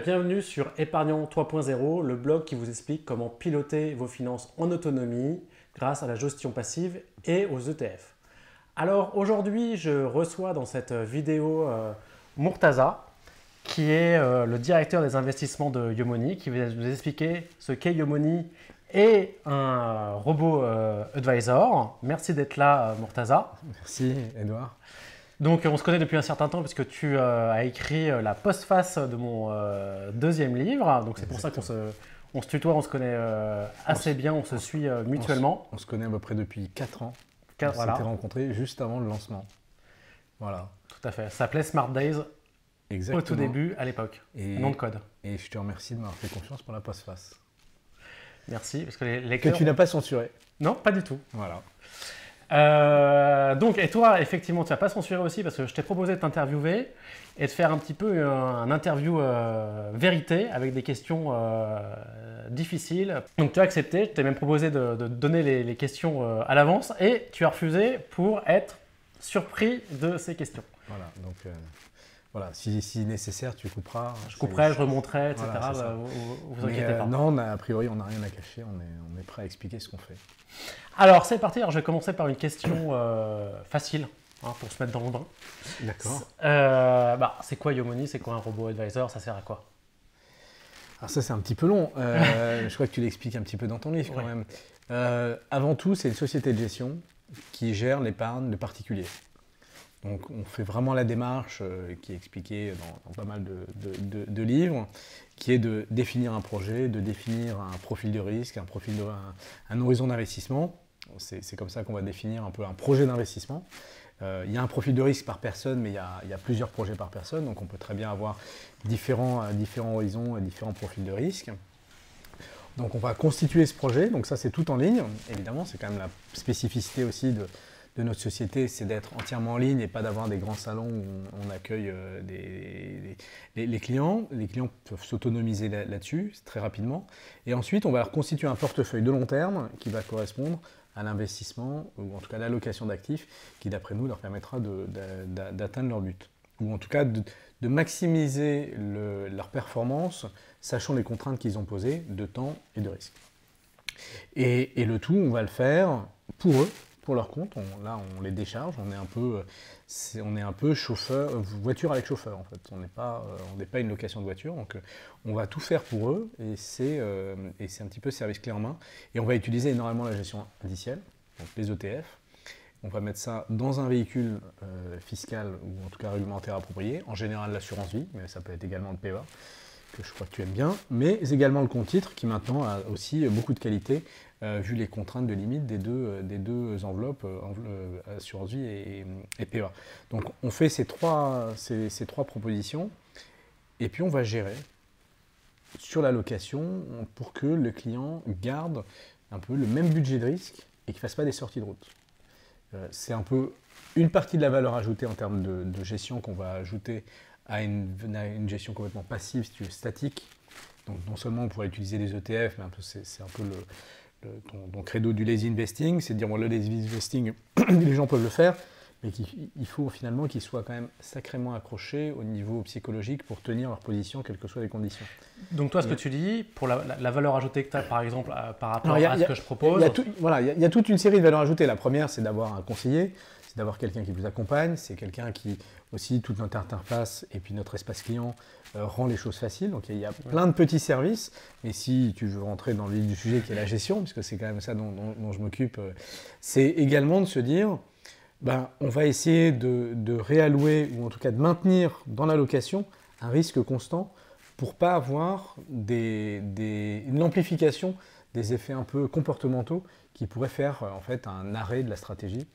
bienvenue sur Épargnant 3.0, le blog qui vous explique comment piloter vos finances en autonomie grâce à la gestion passive et aux ETF. Alors aujourd'hui, je reçois dans cette vidéo Murtaza, qui est le directeur des investissements de Yomoni, qui va nous expliquer ce qu'est Yomoni et un robot advisor. Merci d'être là, Murtaza. Merci, Edouard. Donc on se connaît depuis un certain temps puisque tu as écrit la postface de mon deuxième livre. Donc c'est pour ça qu'on se tutoie, on se connaît assez bien, on se suit mutuellement. On se connaît à peu près depuis 4 ans. On Voilà. s'était rencontrés juste avant le lancement. Voilà. Tout à fait. Ça s'appelait Smart Days Exactement. au tout début, à l'époque. Nom de code. Et je te remercie de m'avoir fait confiance pour la postface. Merci, parce que les lecteurs... Que tu n'as pas censuré. Non, pas du tout. Voilà. Donc, et toi, effectivement, tu n'as pas censuré aussi parce que je t'ai proposé de t'interviewer et de faire un petit peu un interview vérité avec des questions difficiles. Donc, tu as accepté, je t'ai même proposé de donner les questions à l'avance et tu as refusé pour être surpris de ces questions. Voilà, donc voilà, si nécessaire, tu couperas. Je couperai, je remonterai, etc. Voilà, vous inquiétez pas. Non, a priori, on n'a rien à cacher, on est prêt à expliquer ce qu'on fait. Alors, c'est parti. Alors, je vais commencer par une question facile pour se mettre dans le bain. D'accord. C'est quoi Yomoni? C'est quoi un robot advisor? Ça sert à quoi? Alors ça, c'est un petit peu long. Je crois que tu l'expliques un petit peu dans ton livre quand même. Avant tout, c'est une société de gestion qui gère l'épargne de particuliers. Donc on fait vraiment la démarche qui est expliquée dans pas mal de livres, qui est de définir un projet, de définir un profil de risque, un horizon d'investissement. C'est comme ça qu'on va définir un peu un projet d'investissement. Il y a un profil de risque par personne, mais il y a plusieurs projets par personne, donc on peut très bien avoir différents horizons et différents profils de risque. Donc on va constituer ce projet, donc ça c'est tout en ligne, évidemment, c'est quand même la spécificité aussi de notre société, c'est d'être entièrement en ligne et pas d'avoir des grands salons où on accueille les clients. Les clients peuvent s'autonomiser là-dessus très rapidement. Et ensuite, on va leur constituer un portefeuille de long terme qui va correspondre à l'investissement, ou en tout cas l'allocation d'actifs, qui d'après nous leur permettra d'atteindre leur but. Ou en tout cas de maximiser leur performance, sachant les contraintes qu'ils ont posées de temps et de risque. Et le tout, on va le faire pour eux, pour leur compte. Là, on les décharge, on est un peu chauffeur, voiture avec chauffeur en fait. On n'est pas une location de voiture, donc on va tout faire pour eux et c'est un petit peu service clé en main. Et on va utiliser énormément la gestion indicielle, donc les ETF. On va mettre ça dans un véhicule fiscal ou en tout cas réglementaire approprié, en général l'assurance vie, mais ça peut être également le PEA, que je crois que tu aimes bien, mais également le compte titre qui maintenant a aussi beaucoup de qualité vu les contraintes de limite des deux enveloppes, assurance vie et PEA. Donc on fait ces trois propositions et puis on va gérer sur l'allocation pour que le client garde un peu le même budget de risque et qu'il ne fasse pas des sorties de route. C'est un peu une partie de la valeur ajoutée en termes de gestion qu'on va ajouter à une gestion complètement passive, si tu veux, statique. Donc non seulement on pourrait utiliser des ETF, mais c'est un peu ton credo du lazy investing, c'est de dire bon, le lazy investing, les gens peuvent le faire, mais il faut finalement qu'ils soient quand même sacrément accrochés au niveau psychologique pour tenir leur position, quelles que soient les conditions. Donc toi, ce que tu dis, pour la valeur ajoutée que tu as par exemple par rapport à ce que je propose... Il y a toute une série de valeurs ajoutées. La première, c'est d'avoir un conseiller, c'est d'avoir quelqu'un qui vous accompagne, c'est quelqu'un qui aussi, toute notre interface et puis notre espace client rend les choses faciles. Donc il y a plein de petits services, mais si tu veux rentrer dans le vif du sujet qui est la gestion, puisque c'est quand même ça dont je m'occupe, c'est également de se dire, on va essayer de réallouer ou en tout cas de maintenir dans l'allocation un risque constant pour ne pas avoir une amplification des effets un peu comportementaux qui pourraient faire en fait un arrêt de la stratégie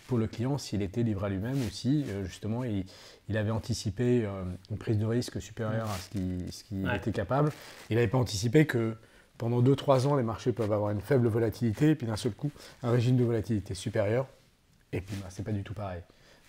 pour le client s'il était livré à lui-même ou si justement il avait anticipé une prise de risque supérieure à ce qu'il était capable. Il n'avait pas anticipé que pendant 2-3 ans les marchés peuvent avoir une faible volatilité et puis d'un seul coup un régime de volatilité supérieur et puis c'est pas du tout pareil.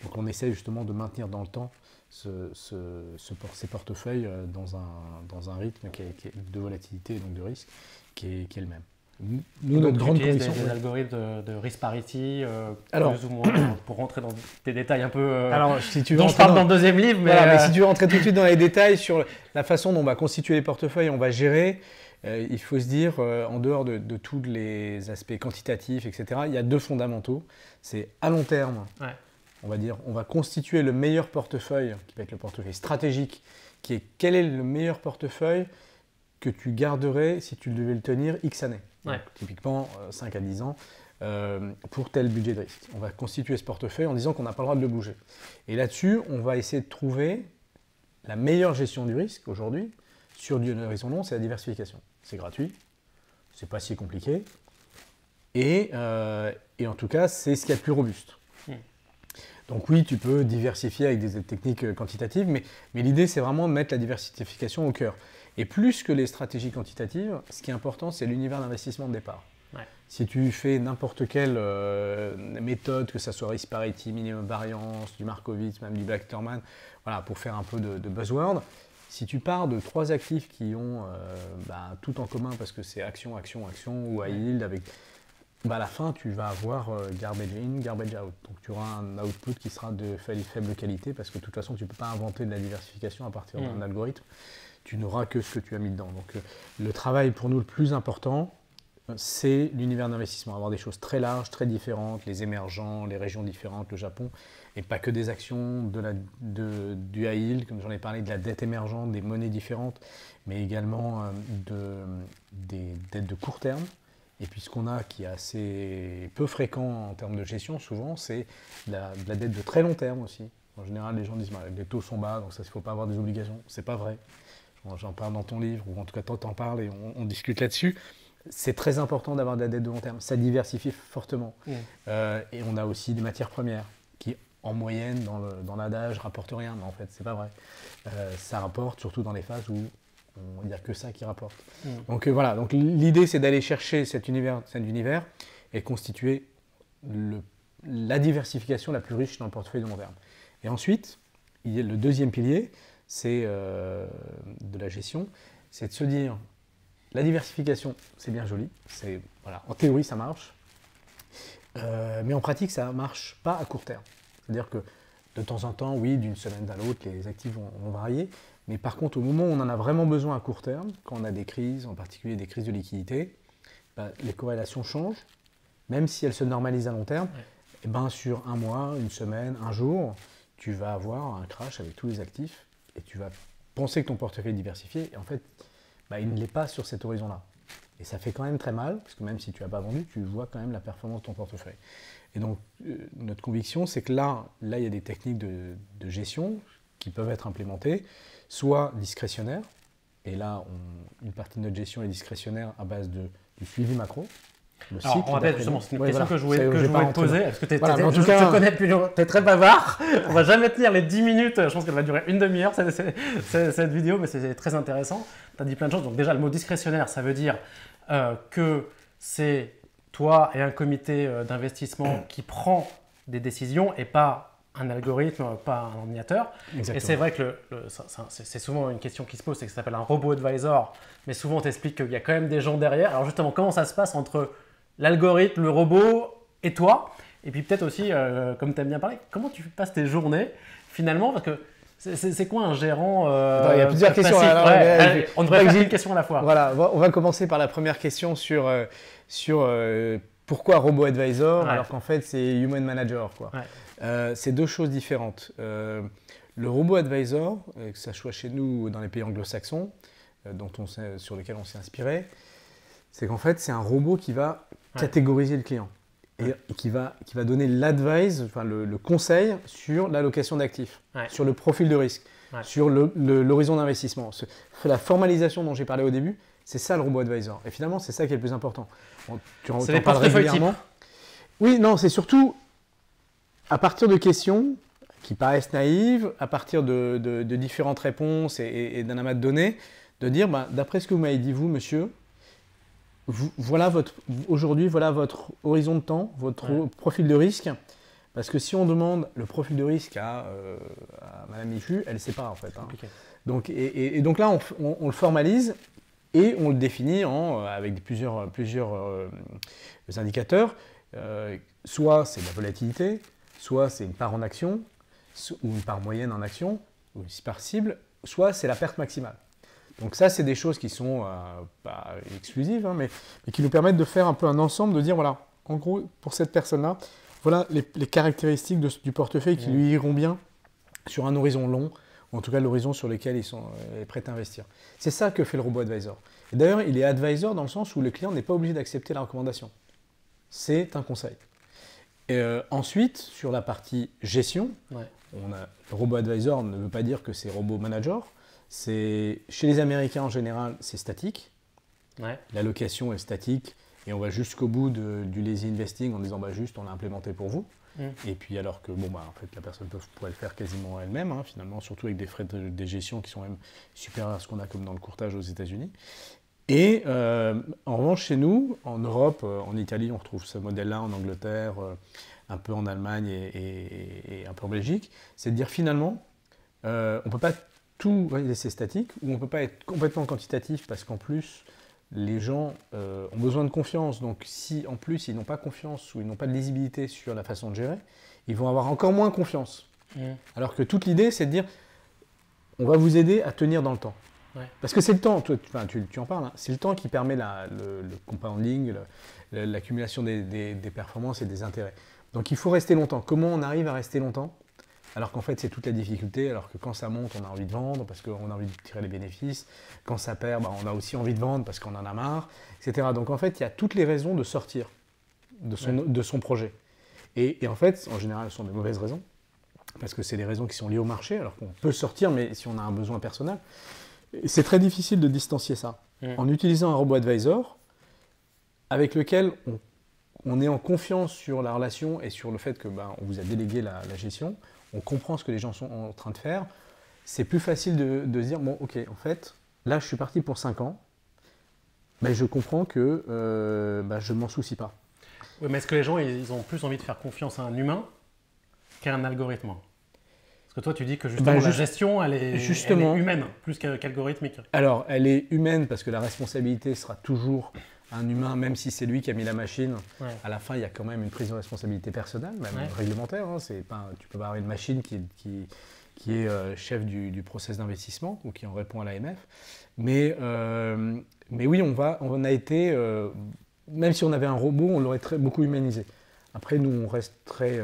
Donc on essaie justement de maintenir dans le temps ces portefeuilles dans un rythme de volatilité et donc de risque qui est le même. Nous, notre grande conviction... des algorithmes de risk parity, plus ou moins, pour rentrer dans des détails un peu... alors, si tu veux dont je parle dans le deuxième livre. Mais si tu veux rentrer tout de suite dans les détails sur la façon dont on va constituer les portefeuilles, on va gérer, il faut se dire, en dehors de tous les aspects quantitatifs, etc., il y a deux fondamentaux. C'est à long terme, on va dire, on va constituer le meilleur portefeuille, qui va être le portefeuille stratégique, qui est quel est le meilleur portefeuille que tu garderais si tu devais le tenir X années. Donc, typiquement 5 à 10 ans pour tel budget de risque. On va constituer ce portefeuille en disant qu'on n'a pas le droit de le bouger. Et là-dessus, on va essayer de trouver la meilleure gestion du risque aujourd'hui sur du horizon long, c'est la diversification. C'est gratuit, c'est pas si compliqué et en tout cas, c'est ce qu'il y a de plus robuste. Donc oui, tu peux diversifier avec des techniques quantitatives, mais l'idée, c'est vraiment de mettre la diversification au cœur. Et plus que les stratégies quantitatives, ce qui est important, c'est l'univers d'investissement de départ. Si tu fais n'importe quelle méthode, que ce soit risk parity, minimum variance, du Markowitz, même du Black-Terman, voilà, pour faire un peu de buzzword, si tu pars de 3 actifs qui ont tout en commun, parce que c'est action, action, action, ou high yield, avec, à la fin, tu vas avoir garbage in, garbage out. Donc tu auras un output qui sera de faible qualité, parce que de toute façon, tu ne peux pas inventer de la diversification à partir d'un algorithme. Tu n'auras que ce que tu as mis dedans. Donc le travail pour nous le plus important, c'est l'univers d'investissement. Avoir des choses très larges, très différentes, les émergents, les régions différentes, le Japon, et pas que des actions, du high yield, comme j'en ai parlé, de la dette émergente, des monnaies différentes, mais également des dettes de court terme. Et puis ce qu'on a qui est assez peu fréquent en termes de gestion, souvent, c'est de la dette de très long terme aussi. En général, les gens disent les taux sont bas, donc ça, il ne faut pas avoir des obligations. C'est pas vrai. J'en parle dans ton livre, ou en tout cas toi t'en parles et on discute là-dessus. C'est très important d'avoir de la dette de long terme, ça diversifie fortement. Et on a aussi des matières premières qui, en moyenne, dans l'adage, rapportent rien, mais en fait c'est pas vrai. Ça rapporte surtout dans les phases où il n'y a que ça qui rapporte. Donc voilà, donc l'idée c'est d'aller chercher cet univers et constituer la diversification la plus riche dans le portefeuille de long terme. Et ensuite, il y a le deuxième pilier, c'est de la gestion, c'est de se dire la diversification, c'est bien joli, voilà, en théorie ça marche, mais en pratique ça ne marche pas à court terme. C'est-à-dire que de temps en temps, oui, d'une semaine à l'autre, les actifs vont varier, mais par contre au moment où on en a vraiment besoin à court terme, quand on a des crises, en particulier des crises de liquidité, les corrélations changent, même si elles se normalisent à long terme, et sur un mois, une semaine, un jour, tu vas avoir un crash avec tous les actifs, et tu vas penser que ton portefeuille est diversifié, et en fait, il ne l'est pas sur cet horizon-là. Et ça fait quand même très mal, parce que même si tu n'as pas vendu, tu vois quand même la performance de ton portefeuille. Et donc, notre conviction, c'est que là, il y a des techniques de gestion qui peuvent être implémentées, soit discrétionnaires, et là, une partie de notre gestion est discrétionnaire à base du suivi macro. Alors, on rappelle justement, c'est une question que je voulais te poser, parce que je te connais depuis longtemps, tu es très bavard, on va jamais tenir les 10 minutes, je pense qu'elle va durer une demi-heure cette vidéo, mais c'est très intéressant, tu as dit plein de choses. Donc déjà, le mot discrétionnaire, ça veut dire que c'est toi et un comité d'investissement qui prend des décisions et pas un algorithme, pas un ordinateur. Exactement. Et c'est vrai que c'est souvent une question qui se pose, c'est que ça s'appelle un robot advisor, mais souvent on t'explique qu'il y a quand même des gens derrière. Alors justement, comment ça se passe entre l'algorithme, le robot et toi? Et puis peut-être aussi, comme tu aimes bien parler, comment tu passes tes journées finalement? Parce que c'est quoi un gérant il y a plusieurs questions. On devrait faire une question à la fois. Voilà, on va commencer par la première question sur pourquoi robot advisor alors qu'en fait c'est human manager, quoi. C'est deux choses différentes. Le robot advisor, que ça soit chez nous ou dans les pays anglo-saxons, sur lesquels on s'est inspiré, c'est qu'en fait c'est un robot qui va catégoriser le client et qui va donner l'advice, enfin le conseil sur l'allocation d'actifs, sur le profil de risque, sur l'horizon d'investissement. La formalisation dont j'ai parlé au début, c'est ça le robot advisor. Et finalement, c'est ça qui est le plus important. C'est les portefeuilles type. Oui, non, c'est surtout à partir de questions qui paraissent naïves, à partir de différentes réponses et d'un amas de données, de dire, d'après ce que vous m'avez dit, vous, monsieur, aujourd'hui, voilà votre horizon de temps, votre profil de risque. Parce que si on demande le profil de risque à Madame Michu, elle ne sait pas en fait. Donc là, on le formalise et on le définit avec plusieurs indicateurs. Soit c'est de la volatilité, soit c'est une part en action, ou une part moyenne en action, ou une part cible, soit c'est la perte maximale. Donc ça, c'est des choses qui sont pas exclusives, hein, mais qui nous permettent de faire un peu un ensemble, de dire, voilà, en gros, pour cette personne-là, voilà les caractéristiques du portefeuille qui lui iront bien sur un horizon long, ou en tout cas l'horizon sur lequel ils sont prêts à investir. C'est ça que fait le robot advisor. Et d'ailleurs, il est advisor dans le sens où le client n'est pas obligé d'accepter la recommandation. C'est un conseil. Et ensuite, sur la partie gestion, le robot advisor ne veut pas dire que c'est robot manager. Chez les Américains en général, c'est statique. L'allocation est statique et on va jusqu'au bout du lazy investing en disant juste on l'a implémenté pour vous. Et puis alors que en fait, la personne pourrait le faire quasiment elle-même, hein, finalement, surtout avec des frais de gestion qui sont même supérieurs à ce qu'on a comme dans le courtage aux États-Unis. Et en revanche, chez nous, en Europe, en Italie, on retrouve ce modèle-là, en Angleterre, un peu en Allemagne et un peu en Belgique, c'est de dire finalement, on ne peut pas tout laisser statique, ou on ne peut pas être complètement quantitatif parce qu'en plus, les gens ont besoin de confiance. Donc si en plus ils n'ont pas confiance ou ils n'ont pas de lisibilité sur la façon de gérer, ils vont avoir encore moins confiance. Alors que toute l'idée, c'est de dire, on va vous aider à tenir dans le temps. Parce que c'est le temps, tu en parles, hein, c'est le temps qui permet le compounding, l'accumulation des performances et des intérêts. Donc il faut rester longtemps. Comment on arrive à rester longtemps ? Alors qu'en fait, c'est toute la difficulté, alors que quand ça monte, on a envie de vendre parce qu'on a envie de tirer les bénéfices. Quand ça perd, on a aussi envie de vendre parce qu'on en a marre, etc. Donc en fait, il y a toutes les raisons de sortir de son projet. Et en fait, en général, ce sont des mauvaises raisons, parce que c'est des raisons qui sont liées au marché, alors qu'on peut sortir, mais si on a un besoin personnel. C'est très difficile de distancier ça. En utilisant un robot advisor, avec lequel on est en confiance sur la relation et sur le fait que on vous a délégué la gestion, on comprend ce que les gens sont en train de faire, c'est plus facile de se dire, bon, ok, en fait, là, je suis parti pour 5 ans, je comprends que je ne m'en soucie pas. Oui, mais est-ce que les gens, ils ont plus envie de faire confiance à un humain qu'à un algorithme ? Parce que toi, tu dis que justement, la gestion, elle est humaine, plus qu'algorithmique. Alors, elle est humaine parce que la responsabilité sera toujours un humain, même si c'est lui qui a mis la machine, à la fin, il y a quand même une prise de responsabilité personnelle, même réglementaire. Hein, tu peux pas avoir une machine qui est chef du process d'investissement ou qui en répond à l'AMF. Mais oui, on a été, même si on avait un robot, on l'aurait beaucoup humanisé. Après, nous, on reste très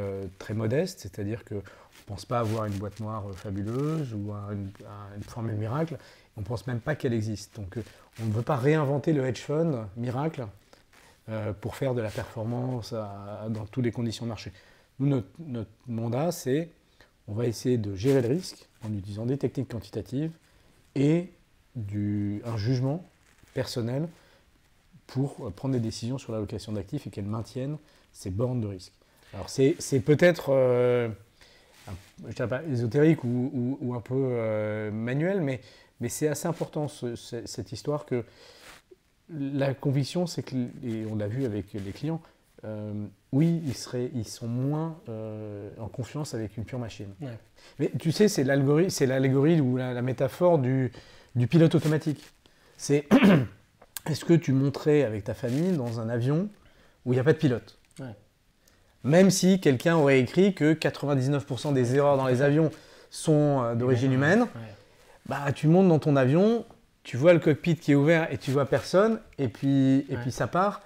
modeste, c'est-à-dire qu'on ne pense pas avoir une boîte noire fabuleuse ou une formule miracle. On ne pense même pas qu'elle existe. Donc, on ne veut pas réinventer le hedge fund miracle pour faire de la performance dans toutes les conditions de marché. Nous, notre mandat, c'est on va essayer de gérer le risque en utilisant des techniques quantitatives et un jugement personnel pour prendre des décisions sur l'allocation d'actifs et qu'elles maintiennent ces bornes de risque. Alors, c'est peut-être, je ne dirais pas ésotérique ou un peu manuel, mais c'est assez important cette histoire que la conviction, c'est que, et on l'a vu avec les clients, oui, ils sont moins en confiance avec une pure machine. Mais tu sais, c'est l'allégorie ou la métaphore du pilote automatique. C'est est-ce que tu monterais avec ta famille dans un avion où il n'y a pas de pilote ? Même si quelqu'un aurait écrit que 99% des erreurs dans les avions sont d'origine humaine, tu montes dans ton avion, tu vois le cockpit qui est ouvert et tu vois personne, et puis ça part.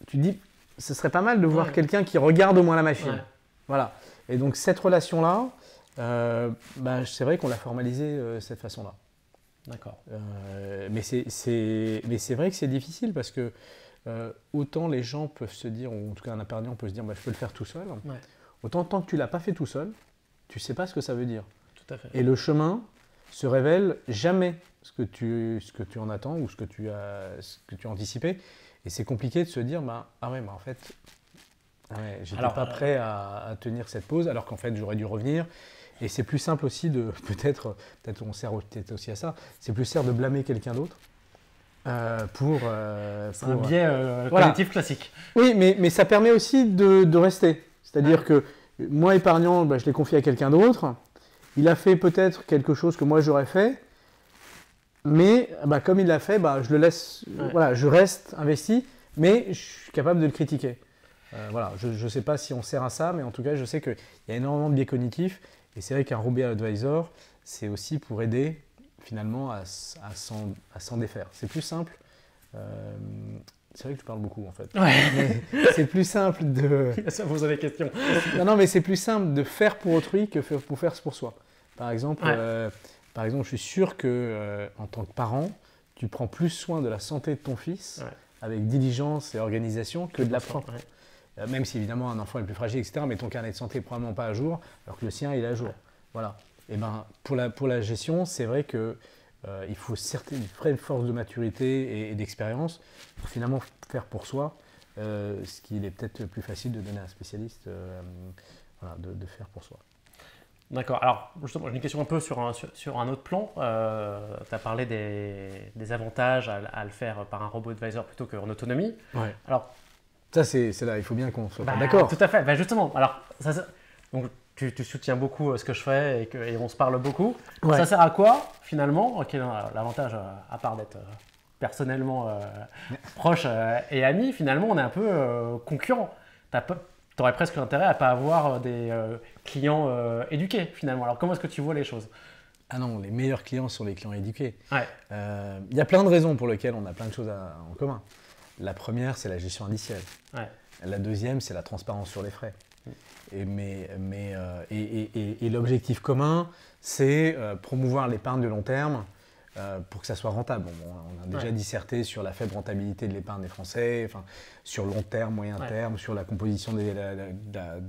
Tu te dis, ce serait pas mal de voir quelqu'un qui regarde au moins la machine. Voilà. Et donc cette relation-là, c'est vrai qu'on l'a formalisée de cette façon-là. D'accord. Mais c'est vrai que c'est difficile parce que autant les gens peuvent se dire, ou en tout cas un épargnant peut se dire, je peux le faire tout seul. Autant tant que tu ne l'as pas fait tout seul, tu ne sais pas ce que ça veut dire. Tout à fait. Et le chemin se révèle jamais ce que tu en attends ou ce que tu as anticipé. Et c'est compliqué de se dire, en fait, j'étais pas prêt à tenir cette pause, alors qu'en fait, j'aurais dû revenir. Et c'est plus simple aussi de, peut-être on sert aussi à ça, c'est plus simple de blâmer quelqu'un d'autre. C'est un biais cognitif classique. Oui, mais ça permet aussi de rester. C'est-à-dire que moi, épargnant, je l'ai confié à quelqu'un d'autre. Il a fait peut-être quelque chose que moi j'aurais fait. Mais comme il l'a fait, je le laisse, voilà, je reste investi, mais je suis capable de le critiquer. Voilà, je ne sais pas si on sert à ça, mais en tout cas, je sais qu'il y a énormément de biais cognitifs. Et c'est vrai qu'un robot advisor, c'est aussi pour aider finalement à s'en défaire. C'est plus simple. C'est vrai que tu parles beaucoup en fait. Ouais. Mais c'est plus simple de. Ça vous avez question. Non, mais c'est plus simple de faire pour autrui que pour faire pour soi. Par exemple, je suis sûr que en tant que parent, tu prends plus soin de la santé de ton fils avec diligence et organisation que de la propre. Même si évidemment un enfant est plus fragile, etc. Mais ton carnet de santé n'est probablement pas à jour, alors que le sien il est à jour. Voilà. Et pour la gestion, c'est vrai que il faut une vraie force de maturité et d'expérience pour finalement faire pour soi ce qu'il est peut-être plus facile de donner à un spécialiste de faire pour soi. D'accord. Alors, justement, j'ai une question un peu sur un autre plan. Tu as parlé des avantages à le faire par un robot advisor plutôt qu'en autonomie. Ouais. Alors, ça, c'est là, il faut bien qu'on soit d'accord. Tout à fait. Justement, alors, donc, tu soutiens beaucoup ce que je fais et on se parle beaucoup. Ouais. Ça sert à quoi, finalement? Quel est l'avantage, à part d'être personnellement proche et ami? Finalement, on est un peu concurrent. Tu aurais presque intérêt à ne pas avoir des clients éduqués, finalement. Alors, comment est-ce que tu vois les choses? Ah non, les meilleurs clients sont les clients éduqués. Ouais. Y a plein de raisons pour lesquelles on a plein de choses en commun. La première, c'est la gestion indicielle. Ouais. La deuxième, c'est la transparence sur les frais. Et l'objectif commun, c'est promouvoir l'épargne de long terme pour que ça soit rentable. On a déjà disserté sur la faible rentabilité de l'épargne des Français, sur long terme, moyen terme, sur la composition de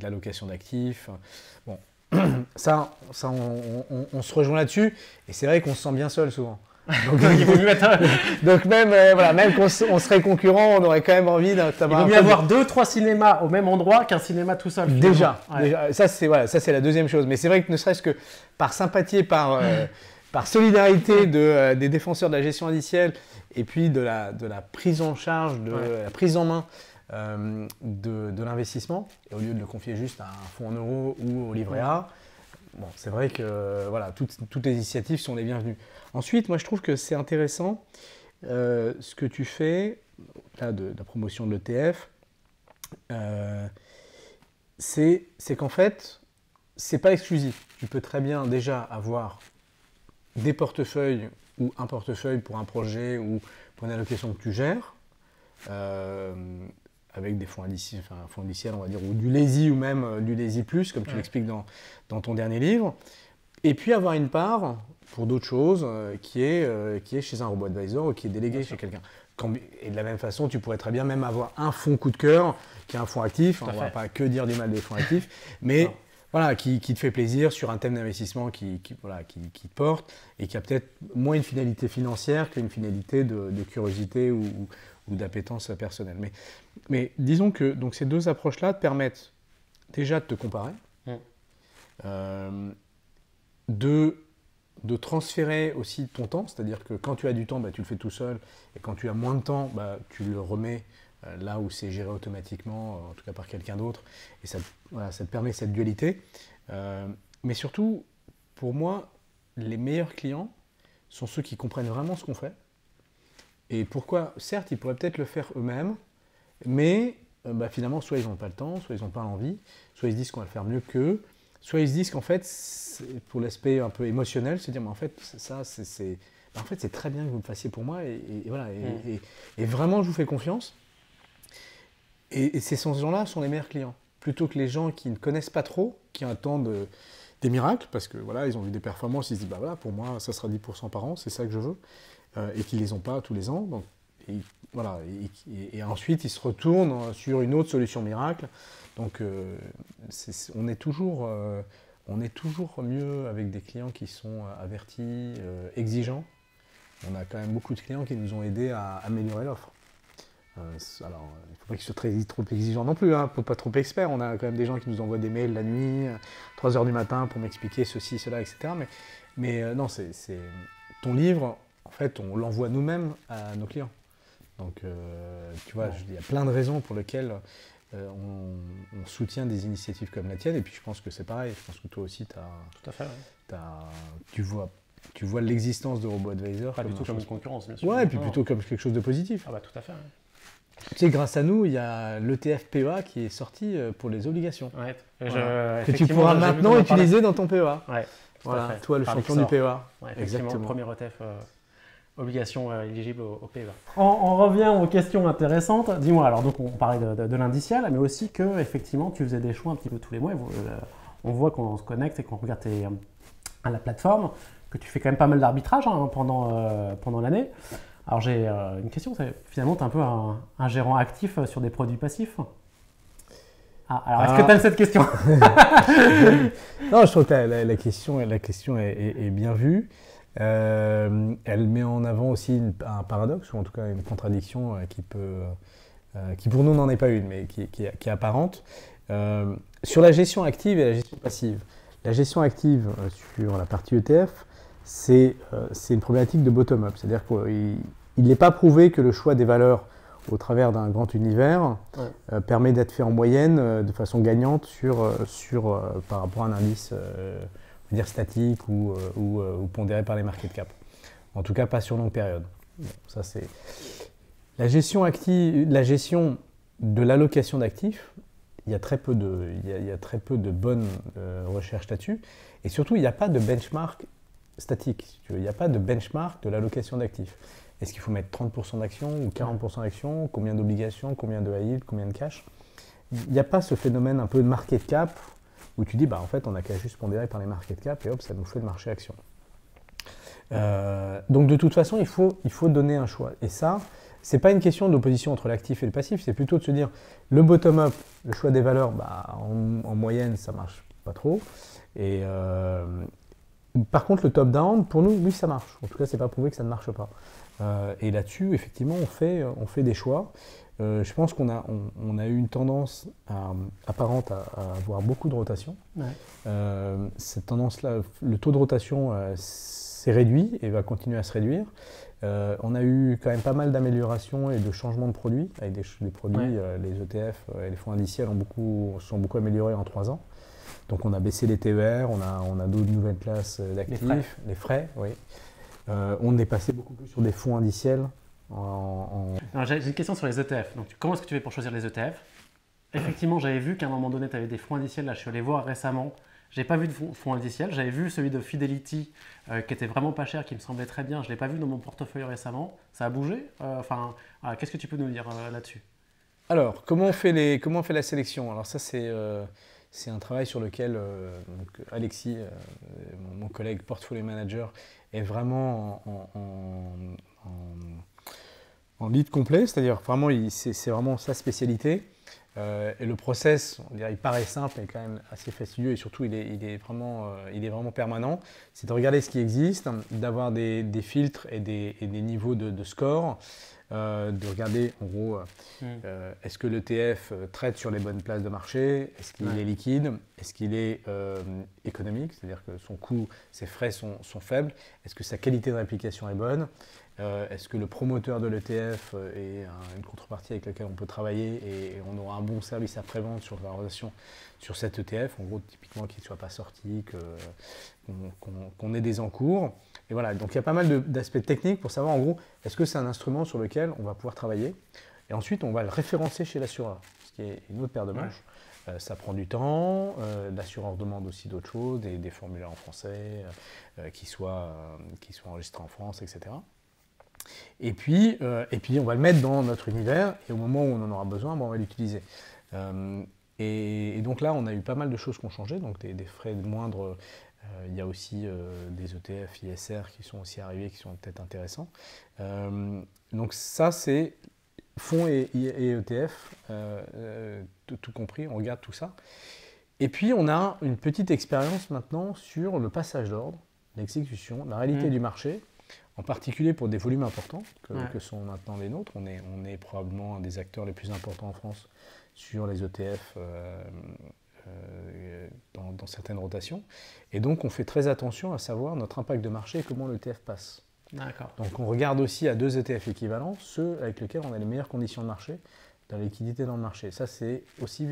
l'allocation d'actifs. Bon, ça on se rejoint là-dessus, et c'est vrai qu'on se sent bien seul souvent. Donc, il vaut mieux être... Donc même qu'on serait concurrent, on aurait quand même envie d'avoir. Il vaut mieux avoir 2-3 cinémas au même endroit qu'un cinéma tout seul. Déjà, ça c'est la deuxième chose. Mais c'est vrai que ne serait-ce que par sympathie, par solidarité des défenseurs de la gestion indicielle et puis de la prise en charge, de la prise en main de l'investissement, et au lieu de le confier juste à un fonds en euros ou au livret A, bon, c'est vrai que toutes les initiatives sont les bienvenues. Ensuite, moi je trouve que c'est intéressant ce que tu fais, là, de la promotion de l'ETF, c'est qu'en fait, c'est pas exclusif. Tu peux très bien déjà avoir des portefeuilles ou un portefeuille pour un projet ou pour une allocation que tu gères, avec des fonds indiciels, on va dire, ou du lazy ou même du lazy plus, comme tu l'expliques dans ton dernier livre. Et puis avoir une part pour d'autres choses qui est chez un robot advisor ou qui est délégué chez quelqu'un. Et de la même façon, tu pourrais très bien même avoir un fonds coup de cœur qui est un fonds actif. On ne va pas que dire du mal des fonds actifs, mais voilà, qui te fait plaisir sur un thème d'investissement qui te porte et qui a peut-être moins une finalité financière qu'une finalité de curiosité ou d'appétence personnelle. Mais disons que donc, ces deux approches-là te permettent déjà de te comparer, de transférer aussi ton temps, c'est-à-dire que quand tu as du temps, tu le fais tout seul, et quand tu as moins de temps, tu le remets là où c'est géré automatiquement, en tout cas par quelqu'un d'autre, et ça te permet cette dualité. Mais surtout, pour moi, les meilleurs clients sont ceux qui comprennent vraiment ce qu'on fait. Et pourquoi, certes, ils pourraient peut-être le faire eux-mêmes, mais finalement, soit ils n'ont pas le temps, soit ils n'ont pas l'envie, soit ils se disent qu'on va le faire mieux qu'eux, soit ils se disent qu'en fait, pour l'aspect un peu émotionnel, se dire, mais en fait, ça, c'est très bien que vous le fassiez pour moi, et voilà, et vraiment, je vous fais confiance. Et ces gens-là sont les meilleurs clients, plutôt que les gens qui ne connaissent pas trop, qui attendent des miracles, parce que voilà, ils ont vu des performances, ils se disent, voilà, pour moi, ça sera 10% par an, c'est ça que je veux, et qu'ils ne les ont pas tous les ans. Donc, voilà, et ensuite, ils se retournent sur une autre solution miracle. Donc, on est toujours mieux avec des clients qui sont avertis, exigeants. On a quand même beaucoup de clients qui nous ont aidés à améliorer l'offre. Alors, il ne faut pas qu'ils soient trop exigeants non plus, pas trop experts. On a quand même des gens qui nous envoient des mails la nuit, 3h du matin pour m'expliquer ceci, cela, etc. Mais non, ton livre, en fait, on l'envoie nous-mêmes à nos clients. Donc, tu vois, il y a plein de raisons pour lesquelles on soutient des initiatives comme la tienne. Et puis, je pense que c'est pareil. Je pense que toi aussi, Tout à fait, tu vois tu vois l'existence de robo-advisor Pas du tout comme une concurrence, bien sûr. Ouais, et puis plutôt comme quelque chose de positif. Ah bah tout à fait. Ouais. Tu sais, grâce à nous, il y a l'ETF PEA qui est sorti pour les obligations. Ouais. Voilà. Que tu pourras maintenant utiliser dans ton PEA. Ouais. Voilà, toi le champion du PEA. Ouais, exactement. Le premier ETF obligation éligible au PEA. On revient aux questions intéressantes. Dis-moi, alors donc on parlait de l'indiciel, mais aussi que effectivement tu faisais des choix un petit peu tous les mois. On voit qu'on se connecte et qu'on regarde à la plateforme, que tu fais quand même pas mal d'arbitrage pendant l'année. Alors j'ai une question, finalement tu es un peu un gérant actif sur des produits passifs. Alors est-ce que tu aimes cette question? Non, je trouve que la question est bien vue. Elle met en avant aussi un paradoxe, ou en tout cas une contradiction qui pour nous n'en est pas une, mais qui est apparente. Sur la gestion active et la gestion passive. La gestion active sur la partie ETF, c'est une problématique de bottom-up. C'est-à-dire qu'il n'est pas prouvé que le choix des valeurs au travers d'un grand univers permet d'être fait en moyenne de façon gagnante par rapport à un indice on va dire statique ou pondéré par les market cap. En tout cas, pas sur longue période. Bon, ça, c'est... La gestion active, la gestion de l'allocation d'actifs, il y a très peu de bonnes recherches là-dessus. Et surtout, il n'y a pas de benchmark statique. Si tu veux. Il n'y a pas de benchmark de l'allocation d'actifs. Est-ce qu'il faut mettre 30% d'actions ou 40% d'actions? Combien d'obligations? Combien de high yield? Combien de cash? Il n'y a pas ce phénomène un peu de market cap où tu dis, en fait, on n'a qu'à juste pondérer par les market cap et hop, ça nous fait le marché action. Donc, de toute façon, il faut donner un choix. Et ça, ce n'est pas une question d'opposition entre l'actif et le passif, c'est plutôt de se dire, le bottom-up, le choix des valeurs, en moyenne, ça ne marche pas trop. Et par contre, le top-down, pour nous, oui, ça marche. En tout cas, ce n'est pas prouvé que ça ne marche pas. Et là-dessus, effectivement, on fait des choix. Je pense qu'on a eu une tendance apparente à avoir beaucoup de rotation. Ouais. Cette tendance-là, le taux de rotation s'est réduit et va continuer à se réduire. On a eu quand même pas mal d'améliorations et de changements de produits. Avec des produits, les ETF et les fonds indiciels sont beaucoup améliorés en 3 ans. Donc on a baissé les TER, on a d'autres nouvelles classes d'actifs, les frais, oui. On est passé beaucoup plus sur des fonds indiciels. J'ai une question sur les ETF. Donc, comment est-ce que tu fais pour choisir les ETF? Effectivement, j'avais vu qu'à un moment donné, tu avais des fonds indiciels. Là, je suis allé voir récemment. Je n'ai pas vu de fonds indiciels. J'avais vu celui de Fidelity qui était vraiment pas cher, qui me semblait très bien. Je ne l'ai pas vu dans mon portefeuille récemment. Ça a bougé? Qu'est-ce que tu peux nous dire là-dessus? Alors, comment on fait la sélection? Alors ça, c'est un travail sur lequel Alexis, mon collègue portfolio manager, est vraiment en lead complet, c'est-à-dire vraiment, c'est vraiment sa spécialité. Et le process, on dirait, il paraît simple, mais quand même assez fastidieux et surtout, il est vraiment permanent. C'est de regarder ce qui existe, d'avoir des filtres et des niveaux de score, de regarder en gros, est-ce que l'ETF traite sur les bonnes places de marché, est-ce qu'il est liquide, est-ce qu'il est économique, c'est-à-dire que son coût, ses frais sont faibles, est-ce que sa qualité de réplication est bonne, est-ce que le promoteur de l'ETF est une contrepartie avec laquelle on peut travailler et on aura un bon service après-vente sur la relation sur cet ETF, en gros typiquement qu'il ne soit pas sorti, qu'on ait des encours. Et voilà, donc il y a pas mal d'aspects techniques pour savoir en gros, est-ce que c'est un instrument sur lequel on va pouvoir travailler. Et ensuite, on va le référencer chez l'assureur, ce qui est une autre paire de manches. Ça prend du temps, l'assureur demande aussi d'autres choses, des formulaires en français, qui soient enregistrés en France, etc. Et puis, on va le mettre dans notre univers, et au moment où on en aura besoin, on va l'utiliser. Et donc là, on a eu pas mal de choses qui ont changé, donc des frais moindres. Il y a aussi des ETF ISR qui sont aussi arrivés, qui sont peut-être intéressants. Donc ça, c'est fonds et ETF, tout compris, on regarde tout ça. Et puis, on a une petite expérience maintenant sur le passage d'ordre, l'exécution, la réalité du marché, en particulier pour des volumes importants que sont maintenant les nôtres. On est probablement un des acteurs les plus importants en France sur les ETF dans certaines rotations. Et donc, on fait très attention à savoir notre impact de marché et comment l'ETF passe. D'accord. Donc, on regarde aussi à 2 ETF équivalents, ceux avec lesquels on a les meilleures conditions de marché, de la liquidité dans le marché. Ça, c'est aussi,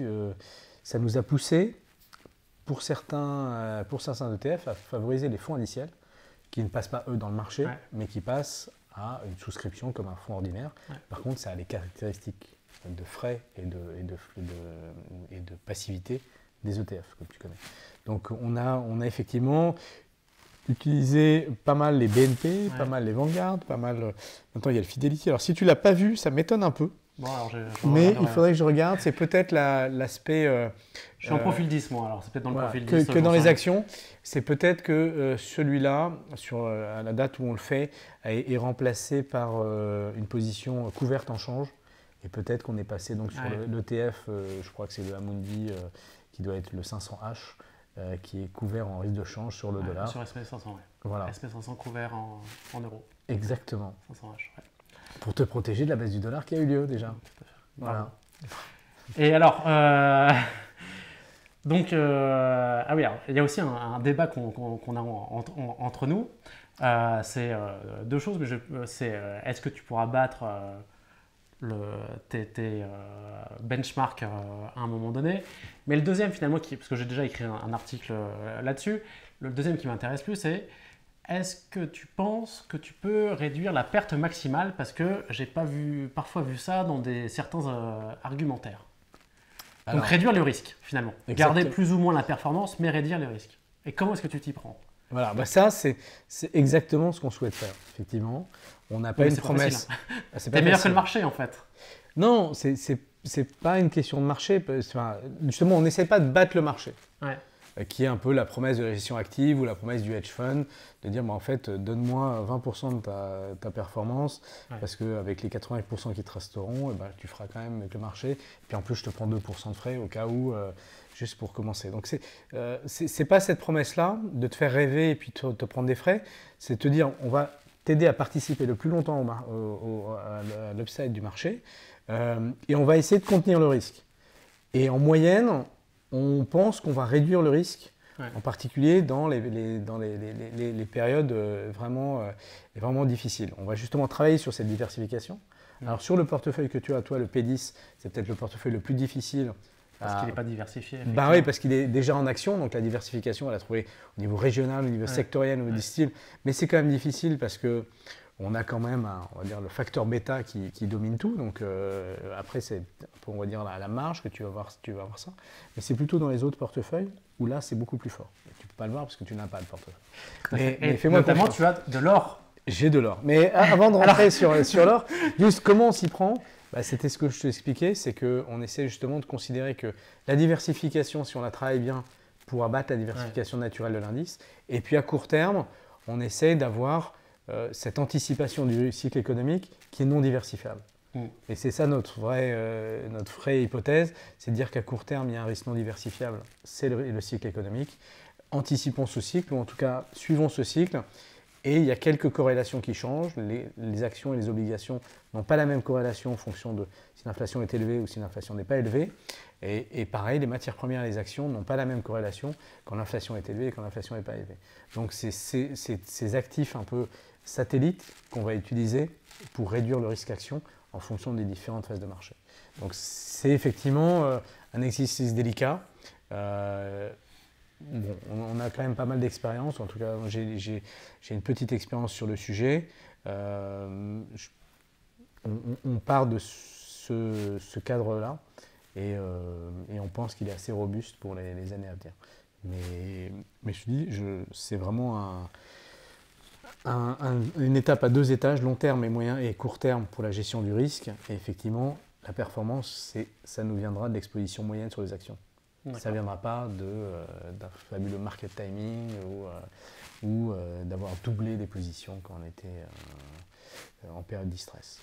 ça nous a poussé, pour certains ETF, à favoriser les fonds indiciels, qui ne passent pas, eux, dans le marché, Ouais. mais qui passent à une souscription comme un fonds ordinaire. Ouais. Par contre, ça a les caractéristiques de frais et de passivité des ETF, comme tu connais. Donc, on a effectivement utilisé pas mal les BNP, pas mal les Vanguard, pas mal... Maintenant, il y a le Fidelity. Alors, si tu ne l'as pas vu, ça m'étonne un peu. Bon, alors Mais il faudrait que je regarde. C'est peut-être l'aspect... je suis en profil 10, moi, alors c'est peut-être dans le voilà, profil 10. que dans les actions, c'est peut-être que celui-là, à la date où on le fait, est remplacé par une position couverte en change. Et peut-être qu'on est passé donc, sur l'ETF, je crois que c'est le Amundi, qui doit être le 500H, qui est couvert en risque de change sur le dollar. Sur SP500, oui. Voilà. SP500 couvert en euros. Exactement. 500H, ouais. Pour te protéger de la baisse du dollar qui a eu lieu déjà. Tout à fait. Voilà. Et alors, donc, ah oui, alors, il y a aussi un débat qu'on a entre nous. C'est deux choses. C'est est-ce que tu pourras battre tes benchmarks à un moment donné. Mais le deuxième, finalement, parce que j'ai déjà écrit un article là-dessus, le deuxième qui m'intéresse plus, c'est est-ce que tu penses que tu peux réduire la perte maximale? Parce que j'ai parfois vu ça dans certains argumentaires. Donc réduire le risque, finalement. Exactement. Garder plus ou moins la performance, mais réduire le risque. Et comment est-ce que tu t'y prends? Voilà, bah ça c'est exactement ce qu'on souhaite faire, effectivement. On n'a pas une promesse. C'est meilleur que le marché, en fait. Non, c'est pas une question de marché. Enfin, justement, on n'essaie pas de battre le marché. Ouais. Qui est un peu la promesse de la gestion active ou la promesse du hedge fund, de dire bah, en fait, donne-moi 20% de ta performance, parce qu'avec les 80% qui te resteront, ben, tu feras quand même avec le marché. Et puis en plus, je te prends 2% de frais au cas où, juste pour commencer. Donc, c'est pas cette promesse-là de te faire rêver et puis te prendre des frais, c'est de te dire on va t'aider à participer le plus longtemps à l'upside du marché et on va essayer de contenir le risque. Et en moyenne, on pense qu'on va réduire le risque, en particulier dans les périodes vraiment difficiles. On va justement travailler sur cette diversification. Alors sur le portefeuille que tu as, toi, le P10, c'est peut-être le portefeuille le plus difficile. Parce qu'il n'est pas diversifié. Bah oui, parce qu'il est déjà en action, donc la diversification, elle a trouvé au niveau régional, au niveau sectoriel, au niveau du style. Mais c'est quand même difficile parce que on a quand même, on va dire, le facteur bêta qui domine tout. Donc après, c'est, on va dire, la marge que tu vas voir ça. Mais c'est plutôt dans les autres portefeuilles où là, c'est beaucoup plus fort. Et tu ne peux pas le voir parce que tu n'as pas de portefeuille. Mais fais-moi notamment, tu as de l'or. J'ai de l'or. Mais avant de rentrer sur l'or, juste comment on s'y prend, bah, c'était ce que je t'expliquais, c'est qu'on essaie justement de considérer que la diversification, si on la travaille bien, pourra battre la diversification naturelle de l'indice. Et puis à court terme, on essaie d'avoir cette anticipation du cycle économique qui est non diversifiable. Et c'est ça notre vraie hypothèse, c'est de dire qu'à court terme, il y a un risque non diversifiable, c'est le cycle économique. Anticipons ce cycle, ou en tout cas, suivons ce cycle. Et il y a quelques corrélations qui changent. Les actions et les obligations n'ont pas la même corrélation en fonction de si l'inflation est élevée ou si l'inflation n'est pas élevée. Et pareil, les matières premières et les actions n'ont pas la même corrélation quand l'inflation est élevée et quand l'inflation n'est pas élevée. Donc c'est ces actifs un peu satellites qu'on va utiliser pour réduire le risque action en fonction des différentes phases de marché. Donc c'est effectivement un exercice délicat. Bon, on a quand même pas mal d'expérience, en tout cas j'ai une petite expérience sur le sujet. On part de ce cadre-là et on pense qu'il est assez robuste pour les années à venir. Mais je te dis, c'est vraiment une étape à deux étages, long terme et moyen et court terme pour la gestion du risque. Et effectivement, la performance, ça nous viendra de l'exposition moyenne sur les actions. Ça ne viendra pas d'un fabuleux market timing ou d'avoir doublé des positions quand on était en période de stress.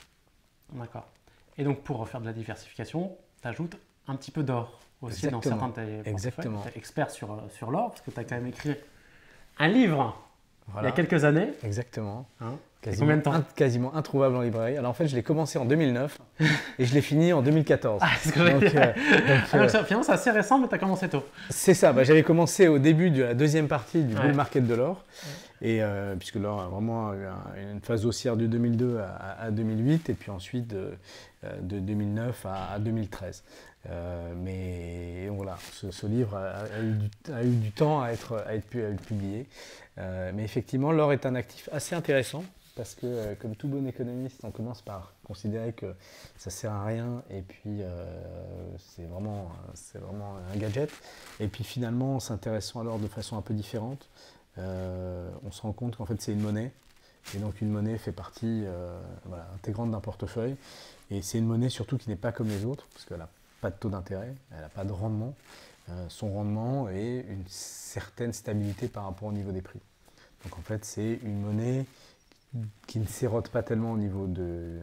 D'accord. Et donc pour faire de la diversification, tu ajoutes un petit peu d'or aussi. Exactement. Dans certains de tes portefeuilles. Exactement. Tu es expert sur l'or parce que tu as quand même écrit un livre il y a quelques années. Exactement. Combien de temps? Quasiment introuvable en librairie. Alors en fait, je l'ai commencé en 2009 et je l'ai fini en 2014. C'est ce que j'allais dire. Finalement, c'est assez récent, mais tu as commencé tôt. C'est ça. J'avais commencé au début de la deuxième partie du bull market de l'or. Et puisque l'or a vraiment eu une phase haussière de 2002 à 2008 et puis ensuite de 2009 à 2013. Mais voilà, ce livre a eu du temps à être publié. Mais effectivement, l'or est un actif assez intéressant parce que, comme tout bon économiste, on commence par considérer que ça ne sert à rien et puis c'est vraiment un gadget. Et puis finalement, en s'intéressant à l'or de façon un peu différente, on se rend compte qu'en fait c'est une monnaie. Et donc une monnaie fait partie intégrante d'un portefeuille. Et c'est une monnaie surtout qui n'est pas comme les autres, parce qu'elle n'a pas de taux d'intérêt, elle n'a pas de rendement. Son rendement est une certaine stabilité par rapport au niveau des prix. Donc en fait c'est une monnaie qui ne s'érode pas tellement au niveau de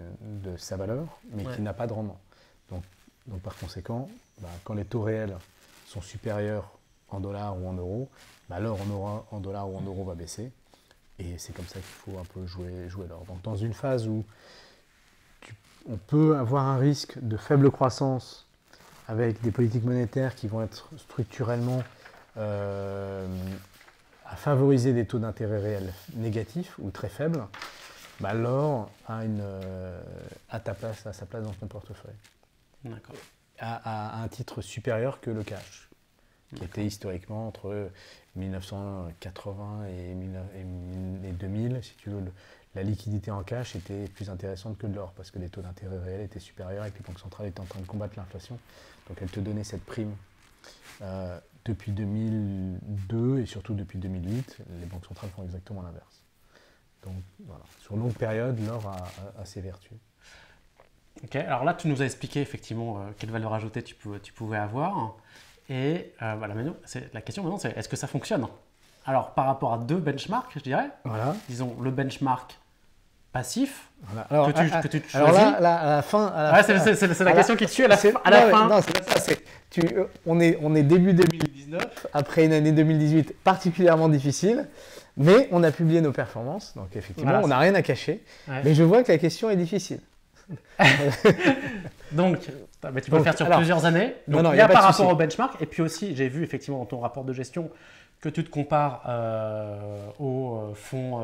sa valeur, mais qui n'a pas de rendement. Donc par conséquent, quand les taux réels sont supérieurs en dollars ou en euros, l'or en dollars ou en euros va baisser. Et c'est comme ça qu'il faut un peu jouer l'or. Donc dans une phase où on peut avoir un risque de faible croissance avec des politiques monétaires qui vont être structurellement à favoriser des taux d'intérêt réels négatifs ou très faibles, l'or a sa place dans ton portefeuille. D'accord. À un titre supérieur que le cash, qui était historiquement entre 1980 et 2000, si tu veux, la liquidité en cash était plus intéressante que de l'or parce que les taux d'intérêt réels étaient supérieurs et que les banques centrales étaient en train de combattre l'inflation. Donc elles te donnaient cette prime. Depuis 2002 et surtout depuis 2008, les banques centrales font exactement l'inverse. Donc voilà, sur longue période, l'or a ses vertus. Ok, alors là tu nous as expliqué effectivement quelle valeur ajoutée tu pouvais avoir. Et la question maintenant c'est est-ce que ça fonctionne? Alors par rapport à deux benchmarks, je dirais, disons le benchmark passif que tu choisis. Alors là, à la fin, c'est la question qui te tue à la fin. Non, c'est pas ça. On est début 2019, après une année 2018 particulièrement difficile, mais on a publié nos performances, donc effectivement, on n'a rien à cacher. Ouais. Mais je vois que la question est difficile. Donc, tu peux le faire sur plusieurs années. Donc, il y a par rapport au benchmark, et puis aussi, j'ai vu effectivement dans ton rapport de gestion que tu te compares aux fonds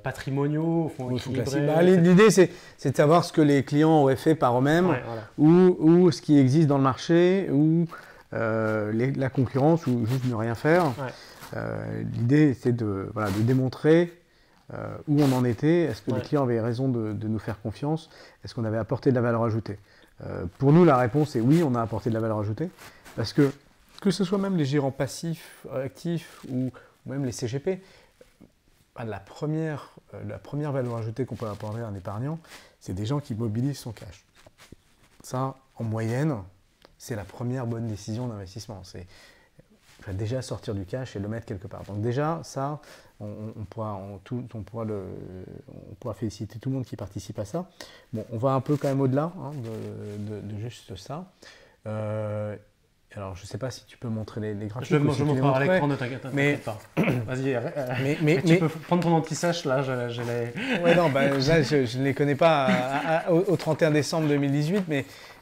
patrimoniaux, aux fonds équilibrés. L'idée, c'est de savoir ce que les clients auraient fait par eux-mêmes, ou ce qui existe dans le marché, ou la concurrence, ou juste ne rien faire. L'idée, c'est de démontrer où on en était. Est-ce que les clients avaient raison de nous faire confiance? Est-ce qu'on avait apporté de la valeur ajoutée? Pour nous, la réponse est oui, on a apporté de la valeur ajoutée, parce que ce soit même les gérants passifs, actifs ou même les CGP, la première valeur ajoutée qu'on peut apporter à un épargnant, c'est des gens qui mobilisent son cash. Ça, en moyenne, c'est la première bonne décision d'investissement. C'est déjà sortir du cash et le mettre quelque part. Donc déjà, ça, on pourra féliciter tout le monde qui participe à ça. Bon, on va un peu quand même au-delà de juste ça. Alors, je ne sais pas si tu peux montrer les graphiques. Je montrerai à l'écran, ne t'inquiète pas. Vas-y, mais tu peux prendre ton anti-sèche, là, je l'ai... Ouais, non, là, je ne les connais pas au 31 décembre 2018,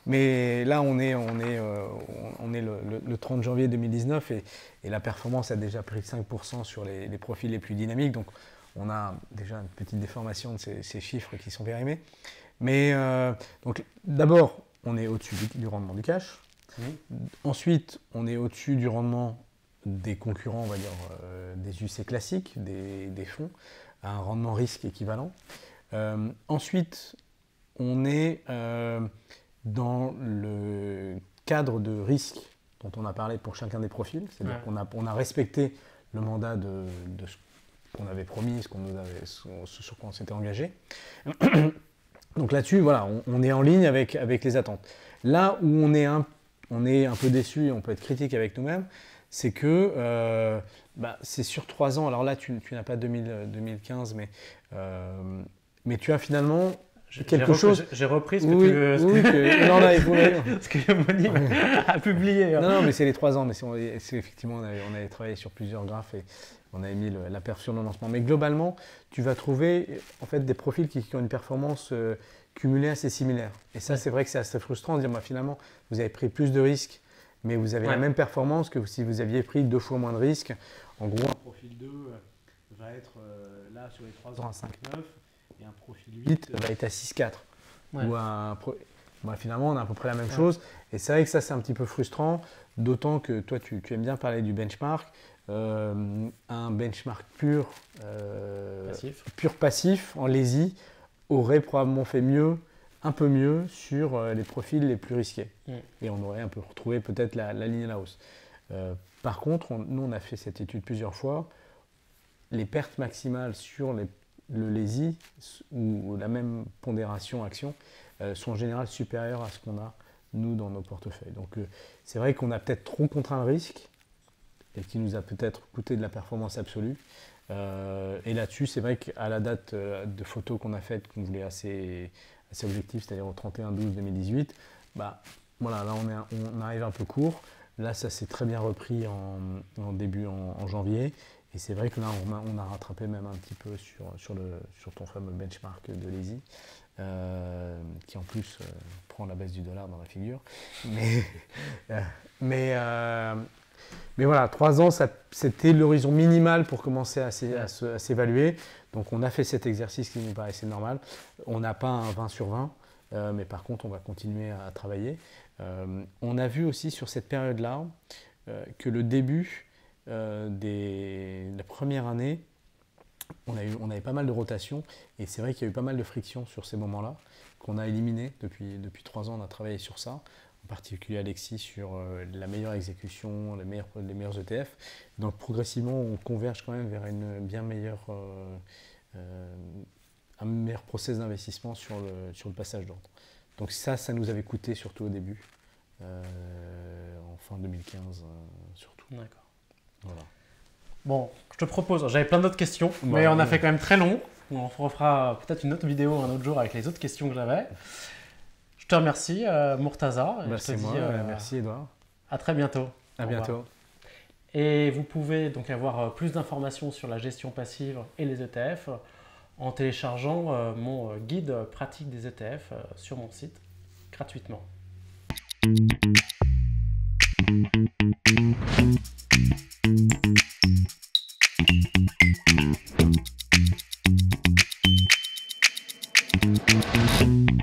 mais là, on est le 30 janvier 2019 et la performance a déjà pris 5% sur les profils les plus dynamiques. Donc, on a déjà une petite déformation de ces chiffres qui sont périmés. Mais donc, d'abord, on est au-dessus du rendement du cash. Ensuite, on est au-dessus du rendement des concurrents, on va dire, des UC classiques, des fonds, à un rendement risque équivalent. Ensuite, on est dans le cadre de risque dont on a parlé pour chacun des profils, c'est-à-dire qu'on a respecté le mandat de ce qu'on avait promis, ce sur quoi on s'était engagé. Donc là-dessus, voilà, on est en ligne avec les attentes. Là où on est un peu déçu et on peut être critique avec nous-mêmes, c'est que c'est sur 3 ans. Alors là, tu n'as pas 2015, mais tu as finalement quelque chose. J'ai repris ce que Moni a publié. Non, mais c'est les 3 ans. Mais effectivement, on avait travaillé sur plusieurs graphes et on avait mis la perf sur le lancement. Mais globalement, tu vas trouver en fait des profils qui ont une performance cumulée assez similaire. Et ça, c'est vrai que c'est assez frustrant de dire finalement, vous avez pris plus de risques, mais vous avez la même performance que si vous aviez pris 2 fois moins de risques. En gros, un profil 2 va être là sur les 3 ans à 5,9 et un profil 8 va être à 6,4. Ouais. Finalement, on a à peu près la même chose. Et c'est vrai que ça, c'est un petit peu frustrant, d'autant que toi, tu aimes bien parler du benchmark. Un benchmark pur passif en lazy aurait probablement fait mieux, un peu mieux sur les profils les plus risqués. Et on aurait un peu retrouvé peut-être la ligne à la hausse. Par contre, nous, on a fait cette étude plusieurs fois. Les pertes maximales sur le lazy ou la même pondération action sont en général supérieures à ce qu'on a, nous, dans nos portefeuilles. Donc, c'est vrai qu'on a peut-être trop contraint le risque et qui nous a peut-être coûté de la performance absolue. Et là-dessus, c'est vrai qu'à la date de photos qu'on a faites, qu'on voulait assez objectif, c'est-à-dire au 31/12/2018, voilà, là on arrive un peu court. Là, ça s'est très bien repris en janvier. Et c'est vrai que là, on a rattrapé même un petit peu sur ton fameux benchmark de lazy, qui en plus prend la baisse du dollar dans la figure. Mais voilà, 3 ans, c'était l'horizon minimal pour commencer à s'évaluer. Donc on a fait cet exercice qui nous paraissait normal. On n'a pas un 20 sur 20, mais par contre, on va continuer à travailler. On a vu aussi sur cette période-là que le début la première année, on avait pas mal de rotation et c'est vrai qu'il y a eu pas mal de friction sur ces moments-là qu'on a éliminé depuis 3 ans. On a travaillé sur ça, en particulier Alexis sur la meilleure exécution, les meilleurs ETF. Donc progressivement, on converge quand même vers un meilleur process d'investissement sur le passage d'ordre. Donc ça nous avait coûté surtout au début, en fin 2015 surtout. D'accord. Voilà. Bon, je te propose, j'avais plein d'autres questions, mais on a fait quand même très long. On refera peut-être une autre vidéo un autre jour avec les autres questions que j'avais. Je te remercie, Murtaza. C'est moi, merci Edouard. À très bientôt. À bientôt. Et vous pouvez donc avoir plus d'informations sur la gestion passive et les ETF en téléchargeant mon guide pratique des ETF sur mon site gratuitement. Thank you.